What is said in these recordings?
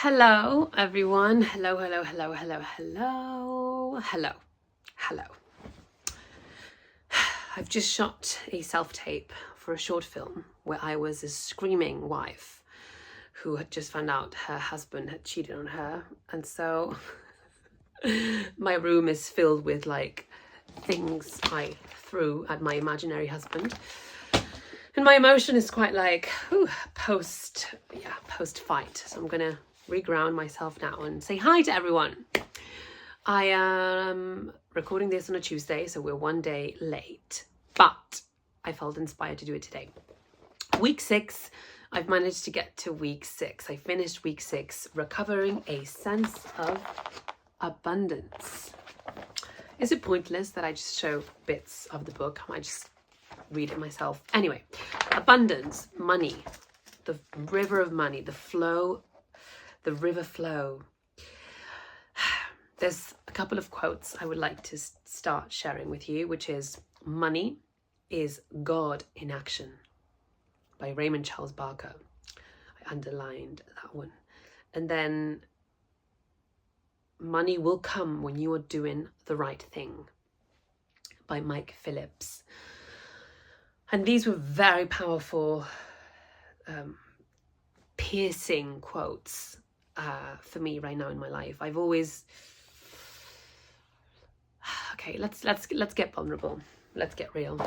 Hello, everyone. Hello. I've just shot a self-tape for a short film where I was a screaming wife who had just found out her husband had cheated on her. And so my room is filled with things I threw at my imaginary husband. And my emotion is quite post-fight. So I'm gonna reground myself now and say hi to everyone. I am recording this on a Tuesday, so we're one day late, but I felt inspired to do it today. Week 6, I've managed to get to week 6. I finished week 6, recovering a sense of abundance. Is it pointless that I just show bits of the book? I might just read it myself. Anyway, abundance, money, the river of money, the river flow. There's a couple of quotes I would like to start sharing with you, which is money is God in action by Raymond Charles Barker. I underlined that one. And then money will come when you are doing the right thing by Mike Phillips. And these were very powerful, piercing quotes for me right now in my life. I've always... Okay, let's get vulnerable. Let's get real.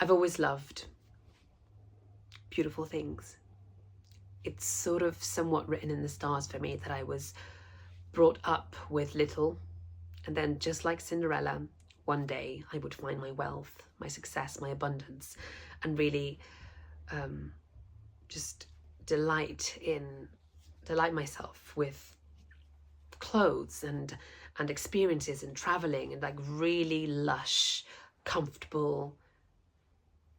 I've always loved beautiful things. It's sort of somewhat written in the stars for me that I was brought up with little, and then just like Cinderella, one day I would find my wealth, my success, my abundance, and really just delight myself with clothes and experiences and traveling and really lush, comfortable,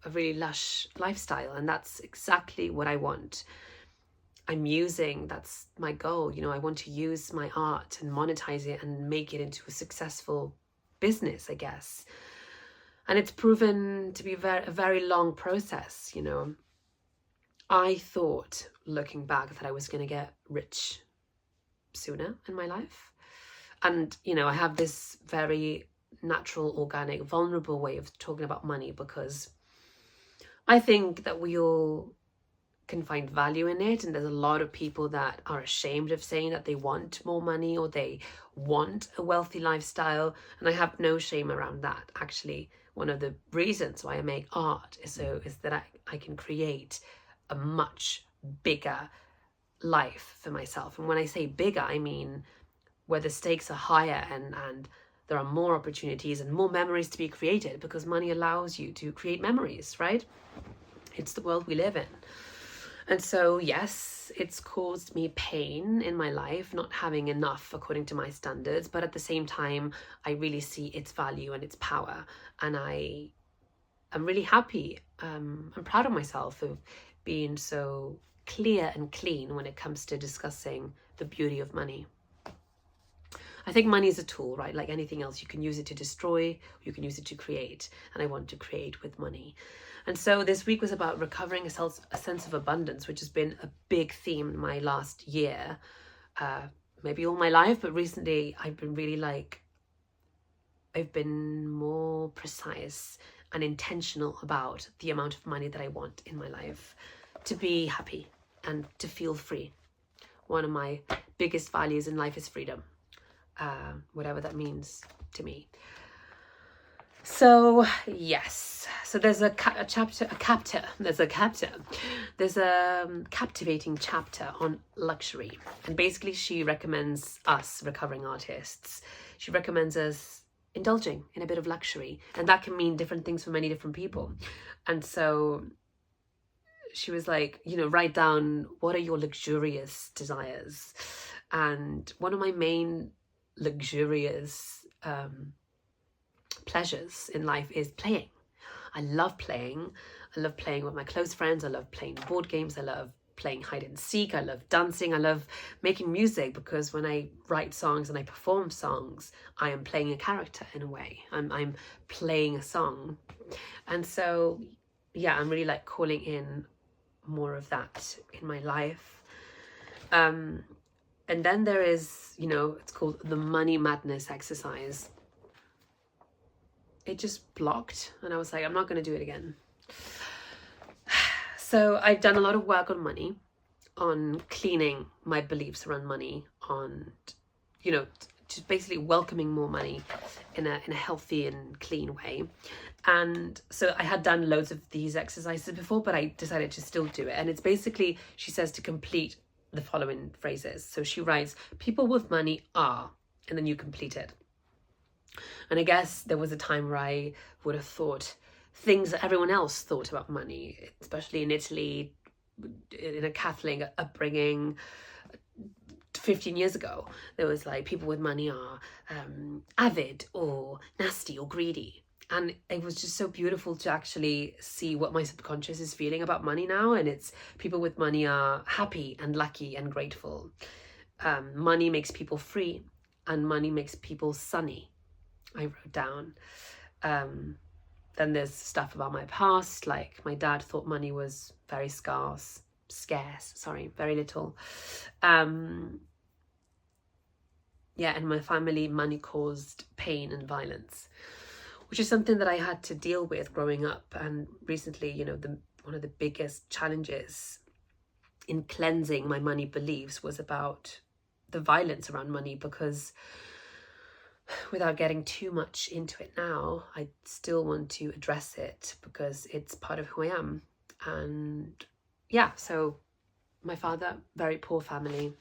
a really lush lifestyle. And that's exactly what I want. That's my goal. I want to use my art and monetize it and make it into a successful business, I guess. And it's proven to be a very long process. I thought, looking back, that I was going to get rich sooner in my life. And, I have this very natural, organic, vulnerable way of talking about money because I think that we all can find value in it. And there's a lot of people that are ashamed of saying that they want more money or they want a wealthy lifestyle. And I have no shame around that. Actually, one of the reasons why I make art is that I can create a much bigger life for myself. And when I say bigger, I mean where the stakes are higher and there are more opportunities and more memories to be created, because money allows you to create memories, right? It's the world we live in. And so, yes, it's caused me pain in my life, not having enough according to my standards, but at the same time, I really see its value and its power. And I'm really happy. I'm proud of myself of being so clear and clean when it comes to discussing the beauty of money. I think money is a tool, right? Like anything else, you can use it to destroy, you can use it to create. And I want to create with money. And so this week was about recovering a sense of abundance, which has been a big theme in my last year, maybe all my life, but recently I've been really I've been more precise and intentional about the amount of money that I want in my life to be happy and to feel free. One of my biggest values in life is freedom, whatever that means to me. So yes, so there's a captivating chapter on luxury, and basically she recommends us recovering artists. She recommends us indulging in a bit of luxury, and that can mean different things for many different people. And so she was like, write down what are your luxurious desires. And one of my main luxurious pleasures in life is playing. I love playing. I love playing with my close friends. I love playing board games. I love playing hide and seek. I love dancing. I love making music, because when I write songs and I perform songs, I am playing a character in a way. I'm playing a song. And so, yeah, I'm really calling in more of that in my life. And then there is, you know, it's called the money madness exercise. It just blocked, and I was like, I'm not going to do it again. So I've done a lot of work on money, on cleaning my beliefs around money, on, you know, just basically welcoming more money in a healthy and clean way. And so I had done loads of these exercises before, but I decided to still do it. And it's basically, she says to complete the following phrases. So she writes, people with money are, and then you complete it. And I guess there was a time where I would have thought things that everyone else thought about money, especially in Italy, in a Catholic upbringing. 15 years ago, there was like, people with money are avid or nasty or greedy. And it was just so beautiful to actually see what my subconscious is feeling about money now. And it's, people with money are happy and lucky and grateful. Money makes people free, and money makes people sunny, I wrote down. Then there's stuff about my past, like my dad thought money was very scarce, very little. Yeah, in my family, money caused pain and violence, which is something that I had to deal with growing up. And recently, you know, one of the biggest challenges in cleansing my money beliefs was about the violence around money, because without getting too much into it now, I still want to address it because it's part of who I am. And yeah, so my father, very poor family,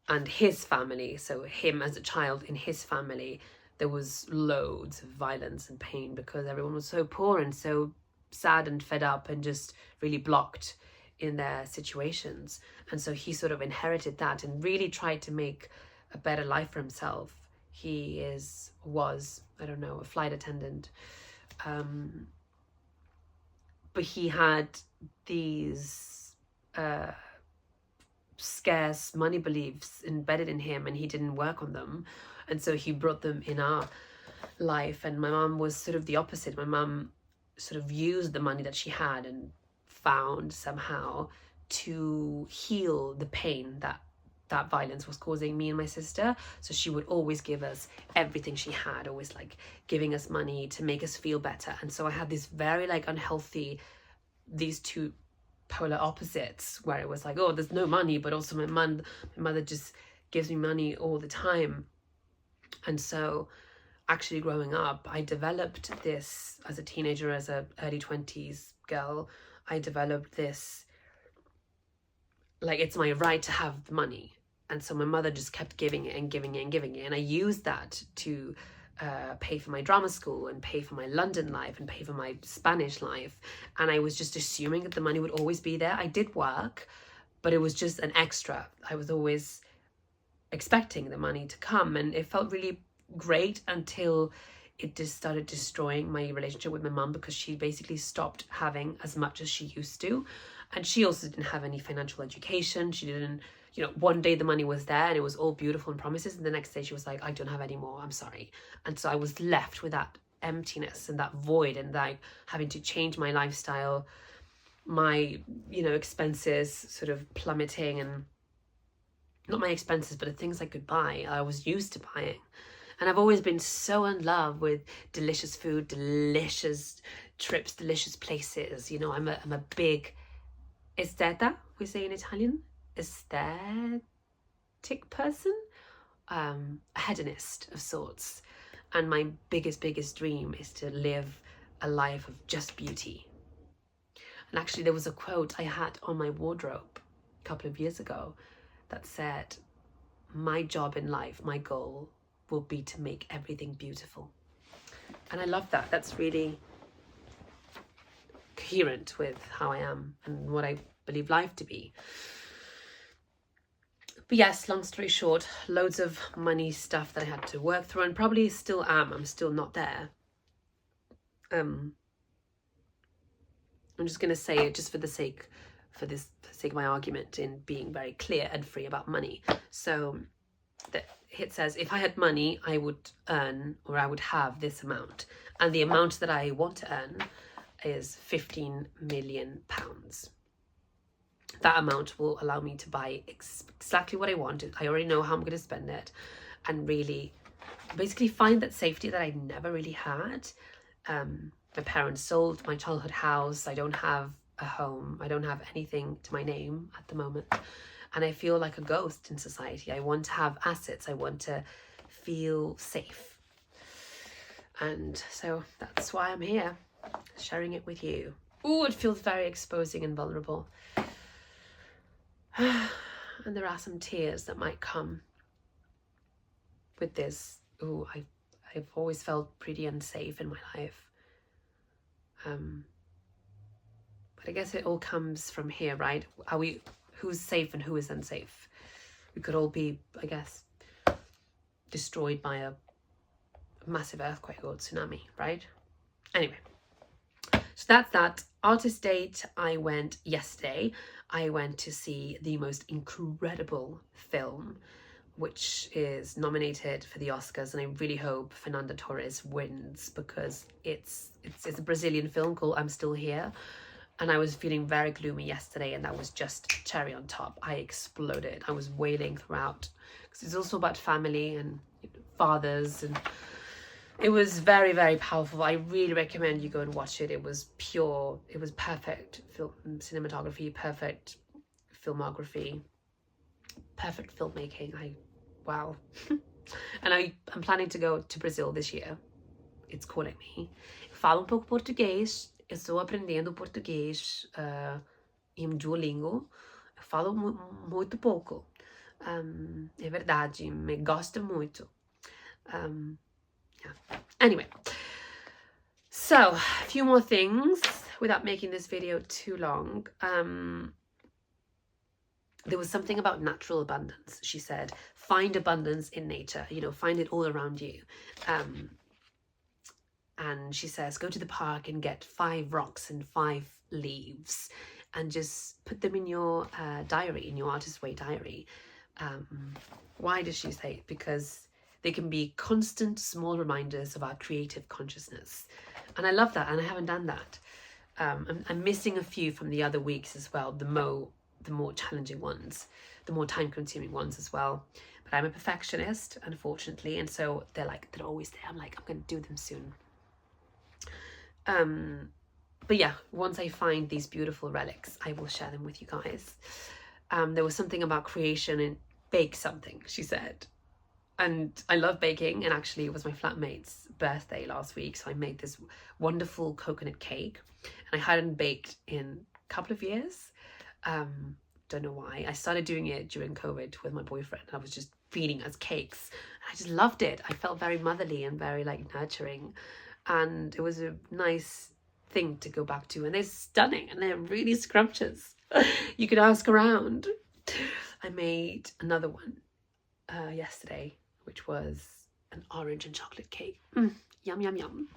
and his family, so him as a child, in his family, there was loads of violence and pain because everyone was so poor and so sad and fed up and just really blocked in their situations. And so he sort of inherited that and really tried to make a better life for himself. He was, I don't know, a flight attendant. But he had these scarce money beliefs embedded in him, and he didn't work on them. And so he brought them in our life. And my mum was sort of the opposite. My mum sort of used the money that she had and found somehow to heal the pain that violence was causing me and my sister. So she would always give us everything she had, always like giving us money to make us feel better. And so I had this very like unhealthy, these two polar opposites, where it was like, oh, there's no money, but also my mother just gives me money all the time. And so actually growing up, I developed this as a teenager, as a early 20s girl, I developed this, like, it's my right to have the money. And so my mother just kept giving it and giving it and giving it. And I used that to pay for my drama school and pay for my London life and pay for my Spanish life. And I was just assuming that the money would always be there. I did work, but it was just an extra. I was always expecting the money to come, and it felt really great until it just started destroying my relationship with my mum, because she basically stopped having as much as she used to. And she also didn't have any financial education. She didn't, you know, one day the money was there and it was all beautiful and promises, and the next day she was like, I don't have any more, I'm sorry. And so I was left with that emptiness and that void, and like having to change my lifestyle, my, you know, expenses sort of plummeting, and not my expenses, but the things I could buy, I was used to buying. And I've always been so in love with delicious food, delicious trips, delicious places. You know, I'm a big esteta, we say in Italian, aesthetic person, a hedonist of sorts. And my biggest dream is to live a life of just beauty. And actually there was a quote I had on my wardrobe a couple of years ago that said, my job in life, my goal will be to make everything beautiful. And I love that. That's really coherent with how I am and what I believe life to be. But yes, long story short, loads of money stuff that I had to work through, and probably still am. I'm still not there. I'm just going to say it just for the sake of my argument in being very clear and free about money. So it says, if I had money, I would earn, or I would have this amount. And the amount that I want to earn is £15 million. that amount will allow me to buy exactly what I want. I already know how I'm going to spend it, and really basically find that safety that I never really had. My parents sold my childhood house. I don't have a home. I don't have anything to my name at the moment. And I feel like a ghost in society. I want to have assets. I want to feel safe. And so that's why I'm here, sharing it with you. Ooh, it feels very exposing and vulnerable. And there are some tears that might come with this. Ooh, I've always felt pretty unsafe in my life. But I guess it all comes from here, right? Who's safe and who is unsafe? We could all be, I guess, destroyed by a massive earthquake or tsunami, right? Anyway, so that's that. Artist date, I went yesterday. I went to see the most incredible film, which is nominated for the Oscars, and I really hope Fernanda Torres wins, because it's a Brazilian film called I'm Still Here, and I was feeling very gloomy yesterday, and that was just cherry on top. I exploded. I was wailing throughout, because it's also about family and fathers, and it was very, very powerful. I really recommend you go and watch it. It was pure, it was perfect film cinematography, perfect filmography, perfect filmmaking. Wow. And I'm planning to go to Brazil this year. It's calling me. Falo pouco português. Eu estou aprendendo português em Duolingo. Eu falo muito pouco. É verdade. Me gosto muito. Yeah. Anyway. So, a few more things without making this video too long. There was something about natural abundance. She said, find abundance in nature, find it all around you. And she says, go to the park and get 5 rocks and 5 leaves and just put them in your diary, in your Artist Way diary. Why does she say it? Because they can be constant small reminders of our creative consciousness. And I love that, and I haven't done that. I'm missing a few from the other weeks as well, the more challenging ones, the more time-consuming ones as well. But I'm a perfectionist, unfortunately, and so they're always there. I'm like, I'm going to do them soon. But yeah, once I find these beautiful relics, I will share them with you guys. There was something about creation and bake something, she said. And I love baking, and actually it was my flatmate's birthday last week, so I made this wonderful coconut cake, and I hadn't baked in a couple of years. Don't know why. I started doing it during COVID with my boyfriend, and I was just feeding us cakes, and I just loved it. I felt very motherly and very nurturing, and it was a nice thing to go back to, and they're stunning and they're really scrumptious. You could ask around. I made another one yesterday, which was an orange and chocolate cake. Yum, yum, yum.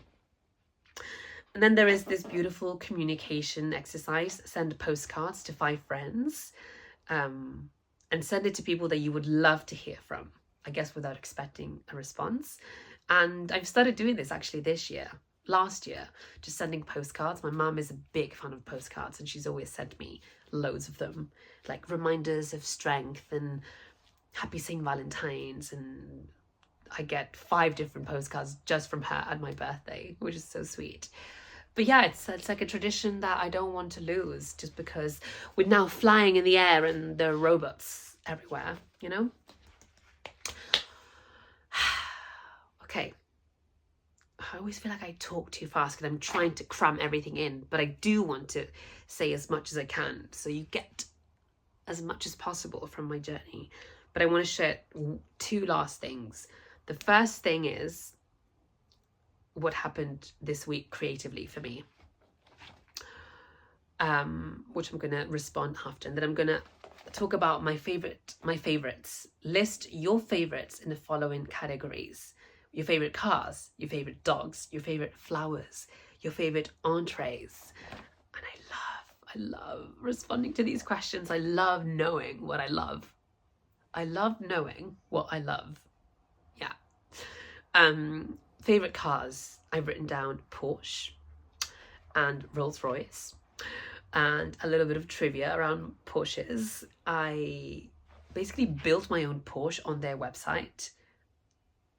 And then there is this beautiful communication exercise. Send postcards to 5 friends and send it to people that you would love to hear from, I guess, without expecting a response. And I've started doing this actually this year, last year, just sending postcards. My mum is a big fan of postcards, and she's always sent me loads of them, like reminders of strength and happy St. Valentine's, and I get 5 different postcards just from her at my birthday, which is so sweet. But yeah, it's like a tradition that I don't want to lose, just because we're now flying in the air and there are robots everywhere, Okay. I always feel like I talk too fast because I'm trying to cram everything in, but I do want to say as much as I can, so you get as much as possible from my journey. But I want to share 2 last things. The first thing is what happened this week creatively for me, which I'm going to respond after. And then I'm going to talk about my favorites. List your favorites in the following categories: your favorite cars, your favorite dogs, your favorite flowers, your favorite entrees. And I love responding to these questions. I love knowing what I love. I love knowing what I love. Yeah. Favorite cars, I've written down Porsche and Rolls-Royce. and a little bit of trivia around Porsches. I basically built my own Porsche on their website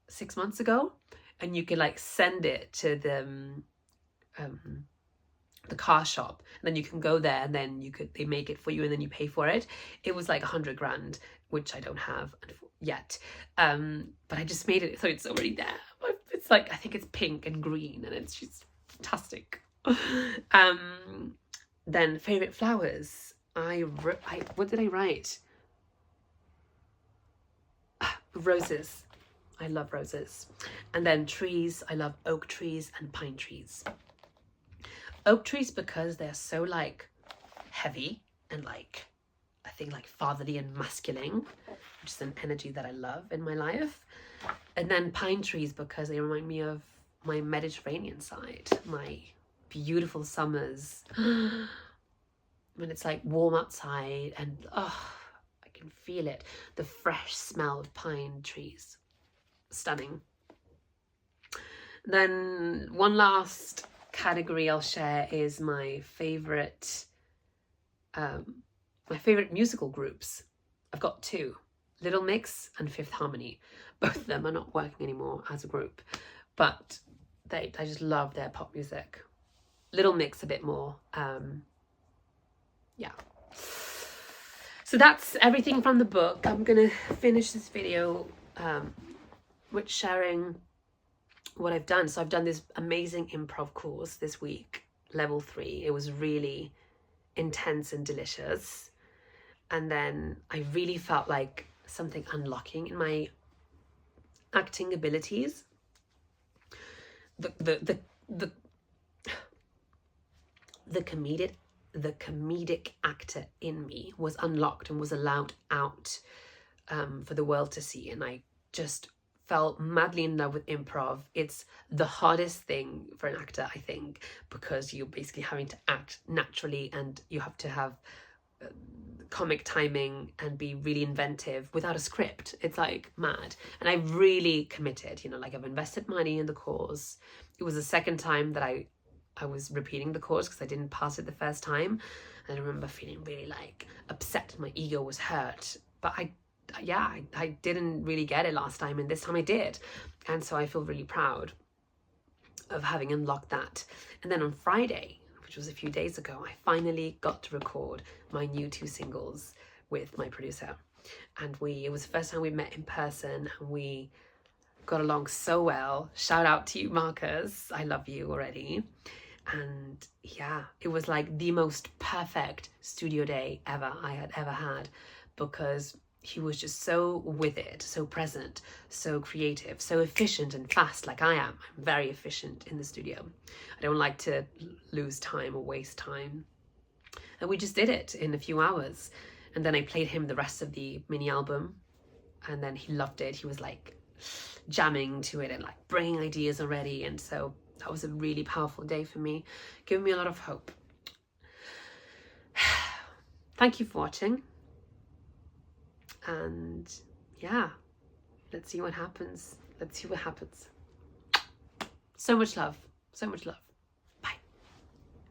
6 months ago, and you could like send it to the car shop, and then you can go there, and then they make it for you, and then you pay for it. It was like 100 grand, which I don't have yet, but I just made it, so it's already there. It's like, I think it's pink and green, and it's just fantastic. Then favorite flowers. What did I write? Roses. I love roses. And then trees. I love oak trees and pine trees. Oak trees because they're so like heavy and like, I think like fatherly and masculine, which is an energy that I love in my life. And then pine trees because they remind me of my Mediterranean side, my beautiful summers when it's like warm outside, and oh, I can feel it, the fresh smell of pine trees. Stunning. Then one last category I'll share is my favorite musical groups. I've got two, Little Mix and Fifth Harmony. Both of them are not working anymore as a group, but I just love their pop music. Little Mix a bit more, yeah. So that's everything from the book. I'm gonna finish this video with sharing what I've done. So I've done this amazing improv course this week, level 3. It was really intense and delicious. And then I really felt like something unlocking in my acting abilities. The comedic actor in me was unlocked and was allowed out for the world to see. And I just fell madly in love with improv. It's the hardest thing for an actor, I think, because you're basically having to act naturally, and you have to have comic timing and be really inventive without a script. It's like mad. And I really committed, you know, like I've invested money in the course. It was the second time that I was repeating the course because I didn't pass it the first time. And I remember feeling really like upset. My ego was hurt. But I didn't really get it last time, and this time I did. And so I feel really proud of having unlocked that. And then on Friday, which was a few days ago, I finally got to record my new 2 singles with my producer. And it was the first time we met in person, and we got along so well. Shout out to you, Marcus. I love you already. And yeah, it was like the most perfect studio day I had ever had, because he was just so with it, so present, so creative, so efficient and fast like I am. I'm very efficient in the studio. I don't like to lose time or waste time. And we just did it in a few hours. And then I played him the rest of the mini album, and then he loved it. He was like jamming to it and like bringing ideas already. And so that was a really powerful day for me, giving me a lot of hope. Thank you for watching. And yeah, let's see what happens. So much love. So much love.